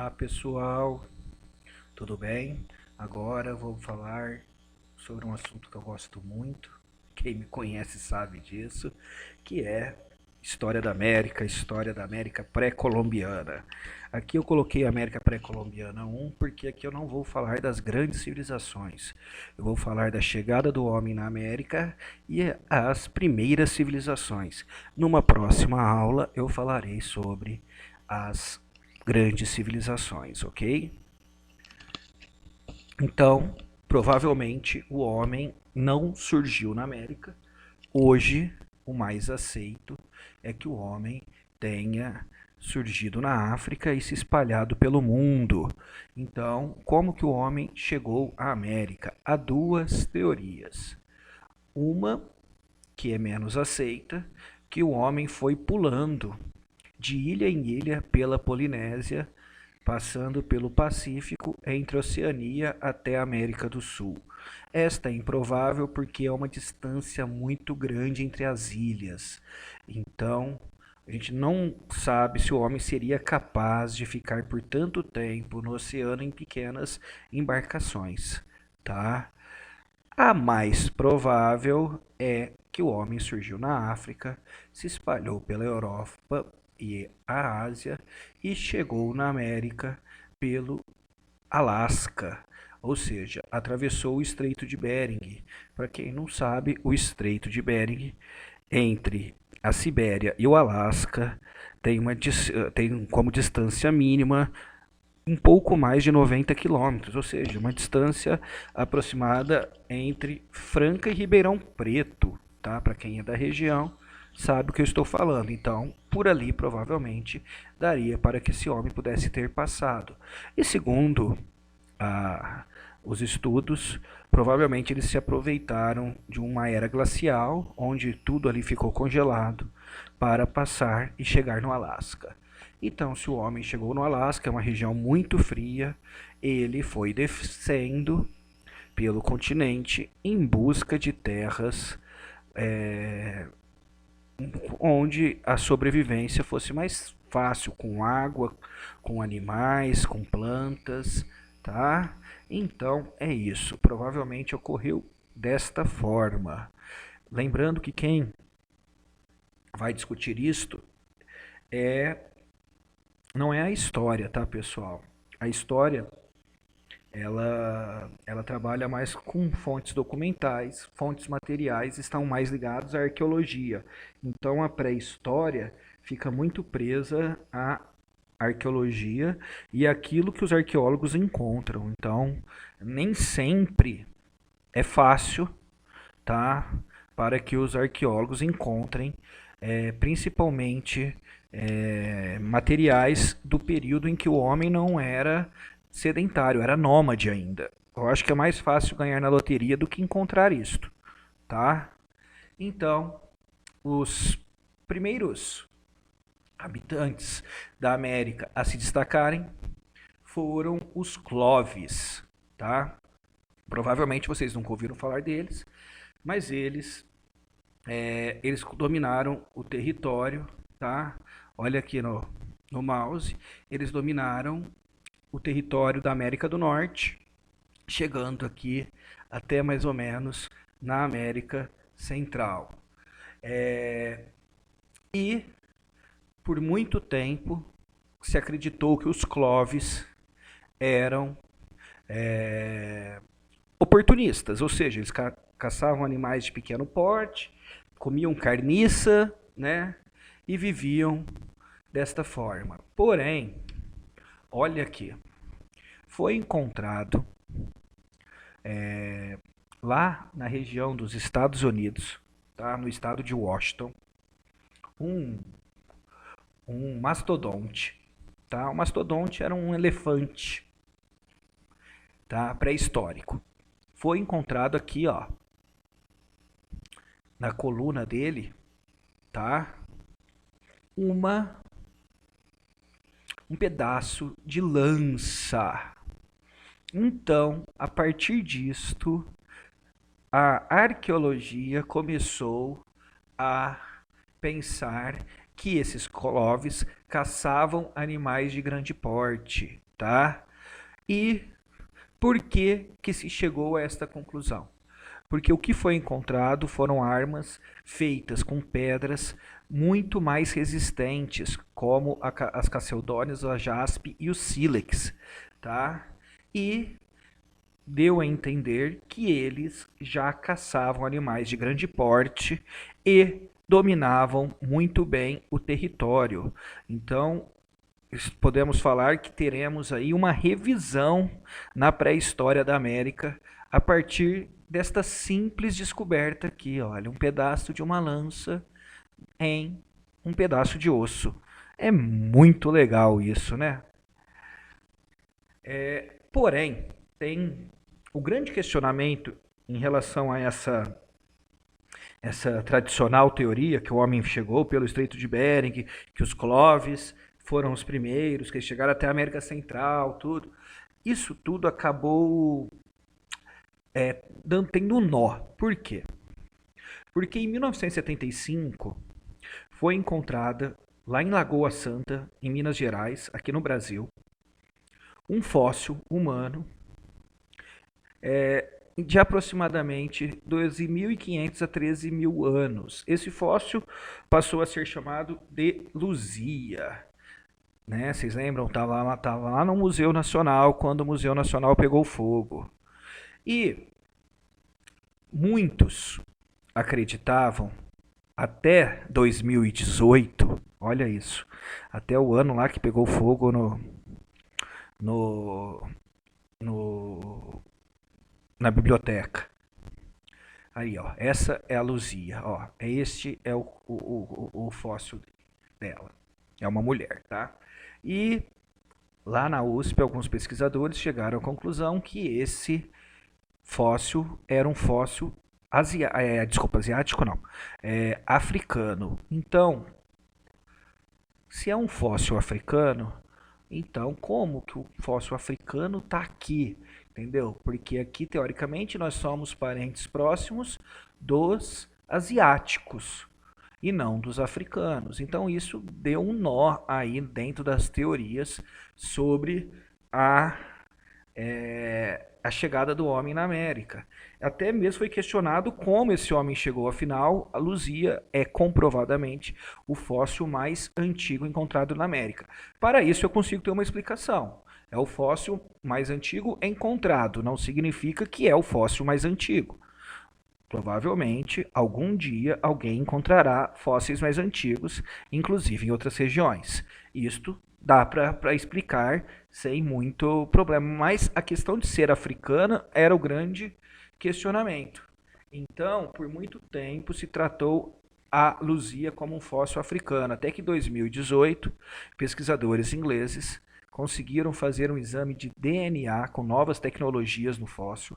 Olá pessoal, tudo bem? Agora vou falar sobre um assunto que eu gosto muito, quem me conhece sabe disso, que é história da América pré-colombiana. Aqui eu coloquei América pré-colombiana 1 porque aqui eu não vou falar das grandes civilizações. Eu vou falar da chegada do homem na América e as primeiras civilizações. Numa próxima aula eu falarei sobre as grandes civilizações, ok? Então, provavelmente o homem não surgiu na América. Hoje, o mais aceito é que o homem tenha surgido na África e se espalhado pelo mundo. Então, como que o homem chegou à América? Há duas teorias. Uma, que é menos aceita, que o homem foi pulando de ilha em ilha pela Polinésia, passando pelo Pacífico, entre a Oceania até a América do Sul. Esta é improvável porque é uma distância muito grande entre as ilhas. Então, a gente não sabe se o homem seria capaz de ficar por tanto tempo no oceano em pequenas embarcações, tá? A mais provável é que o homem surgiu na África, se espalhou pela Europa e a Ásia e chegou na América pelo Alasca, ou seja, atravessou o Estreito de Bering. Para quem não sabe, o Estreito de Bering, entre a Sibéria e o Alasca, tem como distância mínima um pouco mais de 90 quilômetros, ou seja, uma distância aproximada entre Franca e Ribeirão Preto, tá? Para quem é da região, sabe o que eu estou falando. Então, por ali provavelmente daria para que esse homem pudesse ter passado. E segundo os estudos, provavelmente eles se aproveitaram de uma era glacial, onde tudo ali ficou congelado, para passar e chegar no Alasca. Então, se o homem chegou no Alasca, é uma região muito fria, ele foi descendo pelo continente em busca de terras onde a sobrevivência fosse mais fácil, com água, com animais, com plantas, tá? Então é isso. Provavelmente ocorreu desta forma. Lembrando que quem vai discutir isto não é a história, tá, pessoal? A história ela trabalha mais com fontes documentais, fontes materiais estão mais ligados à arqueologia. Então a pré-história fica muito presa à arqueologia e àquilo que os arqueólogos encontram. Então nem sempre é fácil, tá, para que os arqueólogos encontrem principalmente materiais do período em que o homem não era sedentário, era nômade ainda. Eu acho que é mais fácil ganhar na loteria do que encontrar isto, tá? Então, os primeiros habitantes da América a se destacarem foram os Clovis, tá? Provavelmente vocês nunca ouviram falar deles, mas eles dominaram o território, tá? Olha aqui no mouse, eles dominaram o território da América do Norte, chegando aqui até mais ou menos na América Central. E por muito tempo se acreditou que os Clovis eram oportunistas, ou seja, eles caçavam animais de pequeno porte, comiam carniça, né? E viviam desta forma. Porém, olha aqui, foi encontrado lá na região dos Estados Unidos, tá? No estado de Washington, um, um mastodonte. Tá? O mastodonte era um elefante, tá? Pré-histórico. Foi encontrado aqui, ó, na coluna dele, tá? Um pedaço de lança. Então, a partir disto, a arqueologia começou a pensar que esses Clovis caçavam animais de grande porte, tá? E por que que se chegou a esta conclusão? Porque o que foi encontrado foram armas feitas com pedras muito mais resistentes, como as calcedônias, a jaspe e o sílex, tá? E deu a entender que eles já caçavam animais de grande porte e dominavam muito bem o território. Então, podemos falar que teremos aí uma revisão na pré-história da América a partir desta simples descoberta aqui, olha, um pedaço de uma lança em um pedaço de osso. É muito legal isso, né? Porém, tem o grande questionamento em relação a essa tradicional teoria que o homem chegou pelo Estreito de Bering, que os Clovis foram os primeiros, que eles chegaram até a América Central, tudo. Isso tudo acabou tendo um nó. Por quê? Porque em 1975 foi encontrada, lá em Lagoa Santa, em Minas Gerais, aqui no Brasil, um fóssil humano de aproximadamente 12.500 a 13.000 anos. Esse fóssil passou a ser chamado de Luzia. Né? Vocês lembram? Estava lá no Museu Nacional, quando o Museu Nacional pegou fogo. E muitos acreditavam, até 2018, olha isso, até o ano lá que pegou fogo no, na biblioteca. Aí, ó, essa é a Luzia, ó, este é o fóssil dela. É uma mulher, tá? E lá na USP, alguns pesquisadores chegaram à conclusão que esse fóssil era um fóssil asiático não, africano. Então, se é um fóssil africano, então como que o fóssil africano está aqui? Entendeu? Porque aqui, teoricamente, nós somos parentes próximos dos asiáticos e não dos africanos. Então isso deu um nó aí dentro das teorias sobre a chegada do homem na América. Até mesmo foi questionado como esse homem chegou. Afinal, a Luzia é comprovadamente o fóssil mais antigo encontrado na América. Para isso eu consigo ter uma explicação. É o fóssil mais antigo encontrado, não significa que é o fóssil mais antigo. Provavelmente, algum dia, alguém encontrará fósseis mais antigos, inclusive em outras regiões. Isto dá para explicar sem muito problema, mas a questão de ser africana era o grande questionamento. Então, por muito tempo se tratou a Luzia como um fóssil africano, até que em 2018, pesquisadores ingleses conseguiram fazer um exame de DNA com novas tecnologias no fóssil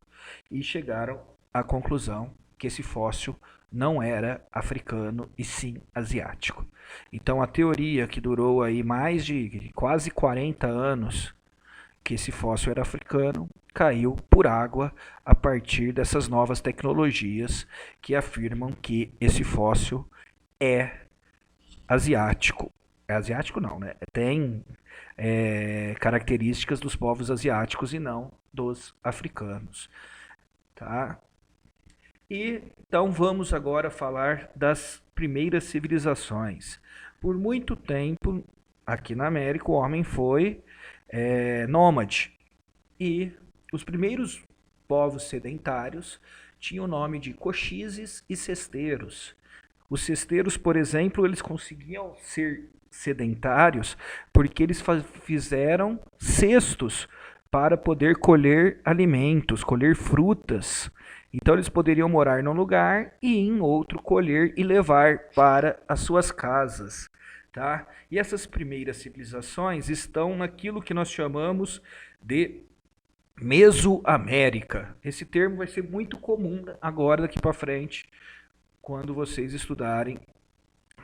e chegaram à conclusão que esse fóssil não era africano e sim asiático. Então a teoria que durou aí mais de quase 40 anos, que esse fóssil era africano, caiu por água a partir dessas novas tecnologias que afirmam que esse fóssil é asiático. É asiático não, né? Tem características dos povos asiáticos e não dos africanos. Tá? E então vamos agora falar das primeiras civilizações. Por muito tempo, aqui na América, o homem foi nômade. E os primeiros povos sedentários tinham o nome de coxizes e cesteiros. Os cesteiros, por exemplo, eles conseguiam ser sedentários porque eles fizeram cestos para poder colher alimentos, colher frutas. Então eles poderiam morar num lugar e em outro colher e levar para as suas casas. Tá? E essas primeiras civilizações estão naquilo que nós chamamos de Mesoamérica. Esse termo vai ser muito comum agora daqui para frente, quando vocês estudarem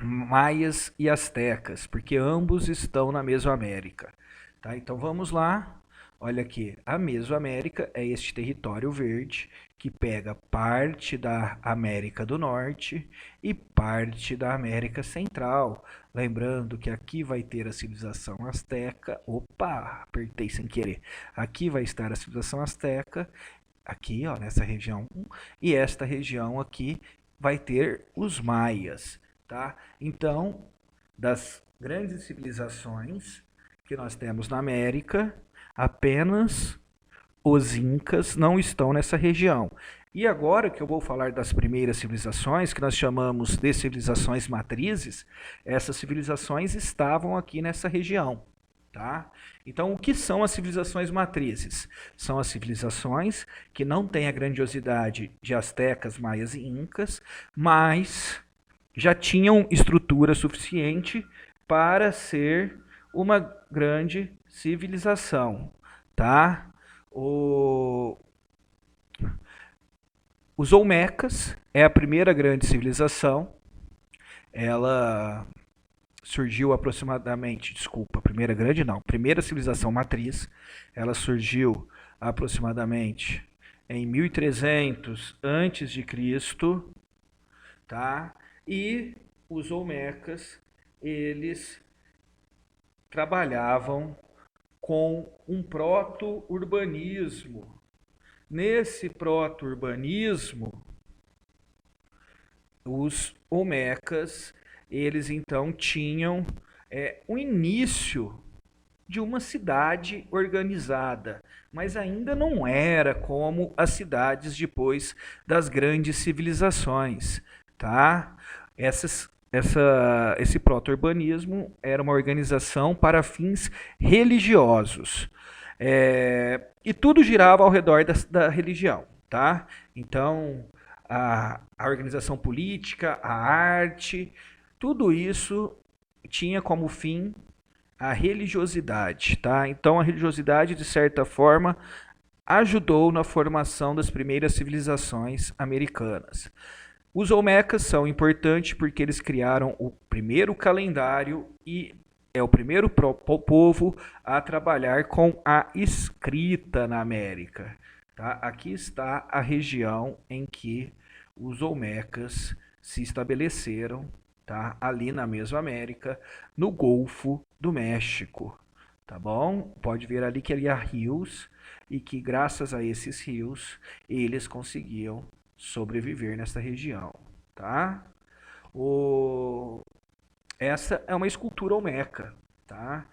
maias e astecas, porque ambos estão na Mesoamérica. Tá? Então vamos lá. Olha aqui, a Mesoamérica é este território verde que pega parte da América do Norte e parte da América Central. Lembrando que aqui vai ter a civilização asteca. Opa, apertei sem querer. Aqui vai estar a civilização asteca, aqui, ó, nessa região, e esta região aqui vai ter os maias, tá? Então, das grandes civilizações que nós temos na América, apenas os incas não estão nessa região. E agora que eu vou falar das primeiras civilizações, que nós chamamos de civilizações matrizes, essas civilizações estavam aqui nessa região. Tá? Então, o que são as civilizações matrizes? São as civilizações que não têm a grandiosidade de astecas, maias e incas, mas já tinham estrutura suficiente para ser uma grande civilização, tá? Os Olmecas é a primeira grande civilização. Ela surgiu aproximadamente, desculpa, primeira grande não, primeira civilização matriz. Ela surgiu aproximadamente em 1300 antes de Cristo, tá? E os Olmecas, eles trabalhavam com um proto-urbanismo. Nesse proto-urbanismo, os Olmecas, eles então tinham o início de uma cidade organizada, mas ainda não era como as cidades depois das grandes civilizações, tá? Esse proto-urbanismo era uma organização para fins religiosos. E tudo girava ao redor da religião, tá? Então, a organização política, a arte, tudo isso tinha como fim a religiosidade, tá? Então, a religiosidade, de certa forma, ajudou na formação das primeiras civilizações americanas. Os Olmecas são importantes porque eles criaram o primeiro calendário e é o primeiro povo a trabalhar com a escrita na América. Tá? Aqui está a região em que os Olmecas se estabeleceram, tá? Ali na Mesoamérica, no Golfo do México. Tá bom? Pode ver ali que ali há rios e que graças a esses rios eles conseguiam sobreviver nessa região, tá? Essa é uma escultura olmeca, tá?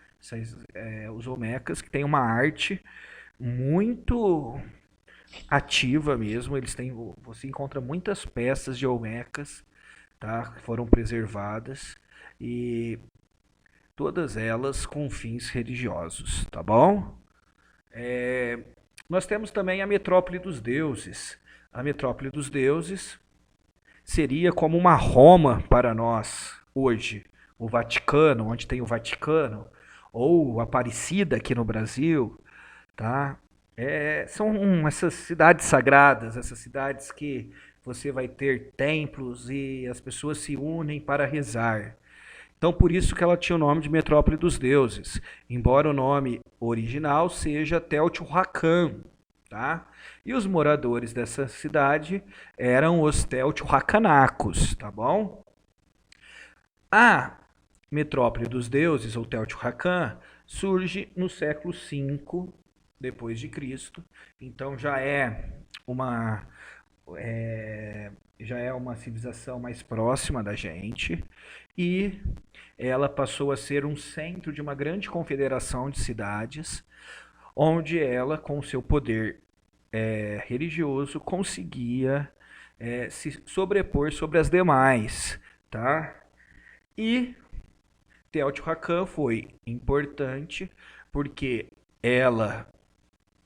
Os olmecas que têm uma arte muito ativa mesmo. Você encontra muitas peças de olmecas, tá? Que foram preservadas e todas elas com fins religiosos, tá bom? Nós temos também a metrópole dos deuses. A metrópole dos deuses seria como uma Roma para nós hoje. O Vaticano, onde tem o Vaticano, ou Aparecida aqui no Brasil, tá? São essas cidades sagradas, essas cidades que você vai ter templos e as pessoas se unem para rezar. Então, por isso que ela tinha o nome de Metrópole dos Deuses, embora o nome original seja Teotihuacan, tá? E os moradores dessa cidade eram os Teotihuacanacos, tá bom? A Metrópole dos Deuses, ou Teotihuacan, surge no século V depois de Cristo. Então já é uma civilização mais próxima da gente e ela passou a ser um centro de uma grande confederação de cidades, onde ela, com seu poder religioso, conseguia se sobrepor sobre as demais, tá? E Teotihuacan foi importante porque ela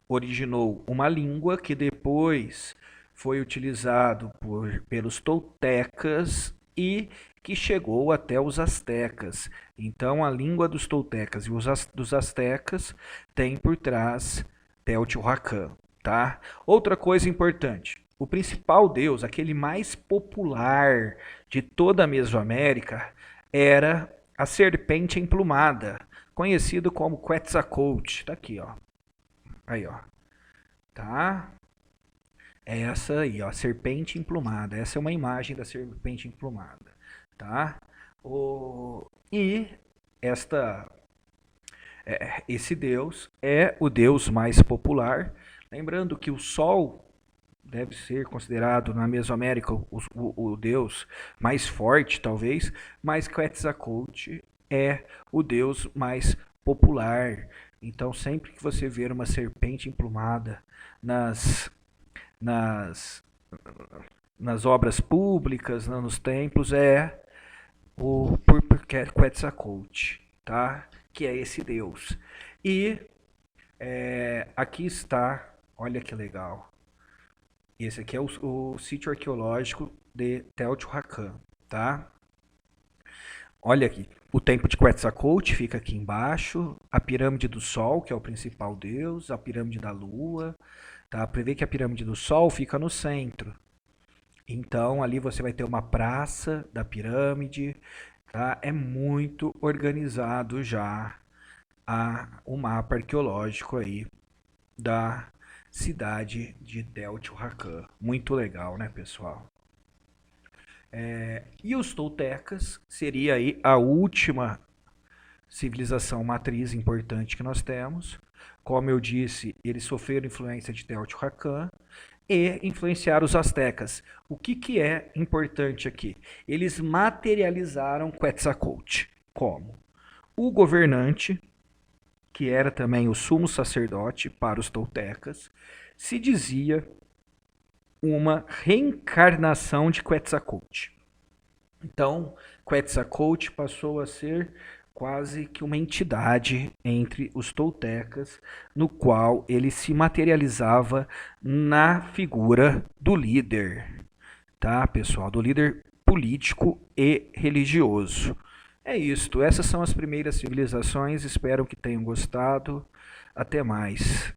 originou uma língua que depois foi utilizado pelos toltecas e que chegou até os astecas. Então, a língua dos toltecas e dos astecas tem por trás Teotihuacan, tá? Outra coisa importante, o principal deus, aquele mais popular de toda a Mesoamérica, era a serpente emplumada, conhecido como Quetzalcoatl. Tá aqui, ó. Aí, ó. Tá? É essa aí, ó, a serpente emplumada. Essa é uma imagem da serpente emplumada, tá? E esta, esse deus é o deus mais popular. Lembrando que o Sol deve ser considerado na Mesoamérica o deus mais forte, talvez, mas Quetzalcoatl é o deus mais popular. Então, sempre que você ver uma serpente emplumada nas, nas, nas obras públicas, nos templos, é o Quetzalcoatl, tá? Que é esse deus. E aqui está, olha que legal. Esse aqui é o sítio arqueológico de Teotihuacan, tá? Olha aqui, o templo de Quetzalcoatl fica aqui embaixo, a pirâmide do Sol, que é o principal deus, a pirâmide da Lua, tá? Prevê que a pirâmide do Sol fica no centro. Então ali você vai ter uma praça da pirâmide, tá? É muito organizado já o mapa arqueológico aí da cidade de Teotihuacan. Muito legal, né, pessoal? E os toltecas seria aí a última civilização matriz importante que nós temos. Como eu disse, eles sofreram influência de Teotihuacan e influenciaram os astecas. O que é importante aqui? Eles materializaram Quetzalcoatl como o governante, que era também o sumo sacerdote para os toltecas, se dizia uma reencarnação de Quetzalcoatl. Então, Quetzalcoatl passou a ser quase que uma entidade entre os toltecas, no qual ele se materializava na figura do líder, tá, pessoal? Do líder político e religioso. É isto, essas são as primeiras civilizações, espero que tenham gostado. Até mais.